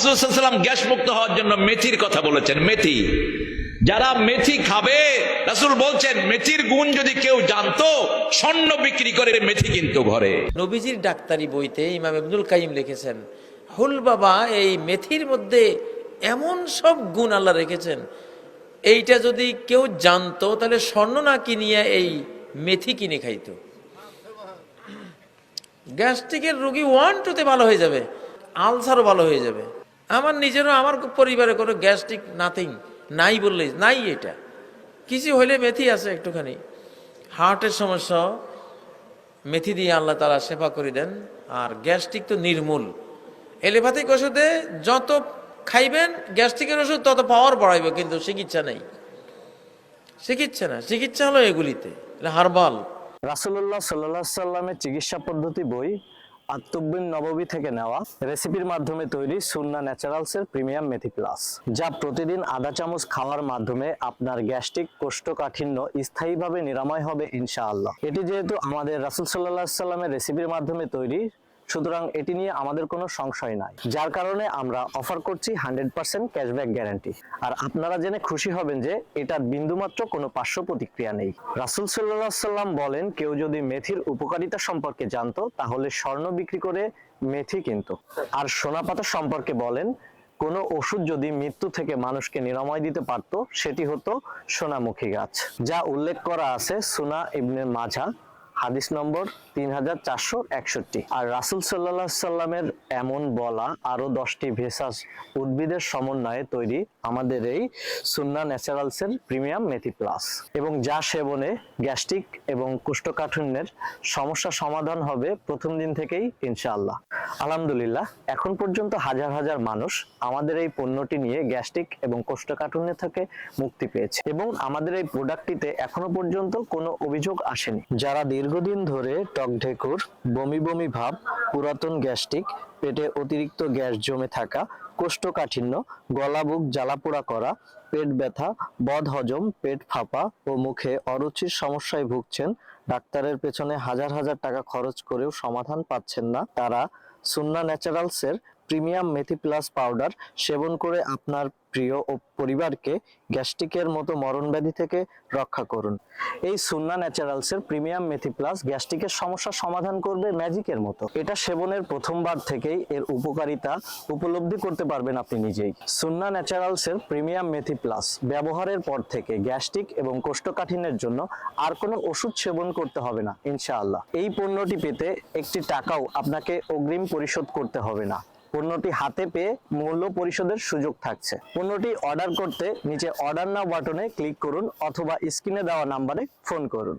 রাসূল সাল্লাল্লাহু আলাইহি ওয়াসাল্লাম গ্যাস মুক্ত হওয়ার জন্য মেথির কথা বলেছেন। মেথি, যারা মেথি খাবে, রাসূল বলছেন মেথির গুণ যদি কেউ জানতো স্বর্ণ বিক্রি করে মেথি কিনতো ঘরে। নবীজির ডাক্তারি বইতে ইমাম ইবনুল কাইয়িম লিখেছেন, হুল বাবা, এই মেথির মধ্যে এমন সব গুণ আল্লাহ রেখেছেন, এইটা যদি কেউ জানতো তাহলে স্বর্ণ না কিনিয়ে এই মেথি কিনে খাইতো। গ্যাস্ট্রিকের রোগী 1-2 ভালো হয়ে যাবে, আলসারও ভালো হয়ে যাবে। আমার নিজেরও, আমার পরিবারে কোনো গ্যাস্ট্রিক নাথিং নাই বললেই নাই, এটা কিছু হইলে মেথি আছে একটুখানি। হার্টের সমস্যা মেথি দিয়ে আল্লাহ তাআলা শেফা করে দেন। আর গ্যাস্ট্রিক তো নির্মূল। এলোপ্যাথিক ওষুধে যত খাইবেন গ্যাস্ট্রিকের ওষুধ তত পাওয়ার বাড়াইবে, কিন্তু চিকিৎসা নেই, চিকিৎসা না, চিকিৎসা হলো এগুলিতে হারবাল। রাসূলুল্লাহ সাল্লাল্লাহু আলাইহি সাল্লামের চিকিৎসা পদ্ধতি বই আত-তিব্বুন নববী থেকে নেওয়া রেসিপির মাধ্যমে তৈরি সুন্নাহ ন্যাচারালসের প্রিমিয়াম মেথি প্লাস, যা প্রতিদিন আধা চামচ খাওয়ার মাধ্যমে আপনার গ্যাস্ট্রিক কোষ্ঠকাঠিন্য স্থায়ীভাবে নিরাময় হবে ইনশাআল্লাহ। এটি যেহেতু আমাদের রাসূল সাল্লাল্লাহু আলাইহি সাল্লামের রেসিপির মাধ্যমে তৈরি, সুতরাং এটি নিয়ে আমাদের কোনো সংশয় নাই, যার কারণে আমরা অফার করছি 100% ক্যাশব্যাক গ্যারান্টি। আর আপনারা জেনে খুশি হবেন যে এটার বিন্দুমাত্র কোনো পার্শ্ব প্রতিক্রিয়া নেই। রাসূল সাল্লাল্লাহু আলাইহি সাল্লাম বলেন, কেউ যদি মেথির উপকারিতা সম্পর্কে জানতো তাহলে স্বর্ণ বিক্রি করে মেথি কিনতো। আর সোনা পাতা সম্পর্কে বলেন, কোনো ওষুধ যদি মৃত্যু থেকে মানুষকে নিরাময় দিতে পারতো সেটি হতো সোনামুখী গাছ, যা উল্লেখ করা আছে সুনান ইবনে মাজাহ হাদিস নম্বর 3461। আর রাসূল সাল্লাল্লাহু আলাইহি সাল্লামের এমন বলা আরো 10টি ভেষজ উদ্ভিদের সমন্বয়ে তৈরি আমাদের এই সুন্নাহ ন্যাচারালসের প্রিমিয়াম মেথি প্লাস, এবং যা সেবনে গ্যাস্ট্রিক এবং কোষ্ঠকাঠিন্যের সমস্যা সমাধান হবে প্রথম দিন থেকেই ইনশাআল্লাহ। আলহামদুলিল্লাহ, এখন পর্যন্ত হাজার হাজার মানুষ আমাদের এই পণ্যটি নিয়ে গ্যাস্ট্রিক এবং কোষ্ঠকাঠিন্য থেকে মুক্তি পেয়েছে, এবং আমাদের এই প্রোডাক্টটিতে এখনো পর্যন্ত কোনো অভিযোগ আসেনি। যারা দীর্ঘদিন ধরে টক ঢেকুর, বমি বমি ভাব, পুরাতন গ্যাস্ট্রিক, পেটে অতিরিক্ত গ্যাস জমে থাকা, কোষ্ঠকাঠিন্য, গলা বুক জ্বালাপোড়া করা, পেট ব্যথা, বদহজম, পেট ফাঁপা ও মুখে অরুচির সমস্যায় ভুগছেন, ডাক্তারের পেছনে হাজার হাজার টাকা খরচ করেও সমাধান পাচ্ছেন না, তারা সুন্নাহ ন্যাচারালসের প্রিমিয়াম মেথি প্লাস পাউডার সেবন করে আপনার প্রিয় ও পরিবারকে গ্যাস্ট্রিকের মতো মরণ ব্যাধি থেকে রক্ষা করুন। এই সুন্নাহ ন্যাচারালসের প্রিমিয়াম মেথি প্লাস গ্যাস্ট্রিকের সমস্যা সমাধান করবে ম্যাজিকের মতো। এটা সেবনের প্রথমবার থেকেই এর উপকারিতা উপলব্ধি করতে পারবেন আপনি নিজেই। সুন্নাহ ন্যাচারালসের প্রিমিয়াম মেথি প্লাস ব্যবহারের পর থেকে গ্যাস্ট্রিক এবং কোষ্ঠকাঠিন্যের জন্য আর কোনো ওষুধ সেবন করতে হবে না ইনশাআল্লাহ। এই পণ্যটি পেতে একটি টাকাও আপনাকে অগ্রিম পরিশোধ করতে হবে না। পণ্যটি হাতে পেয়ে মূল্য পরিশোধের সুযোগ থাকছে। পণ্যটি অর্ডার করতে নিচে অর্ডার নাও বাটনে ক্লিক করুন অথবা স্ক্রিনে দেওয়া নাম্বারে ফোন করুন।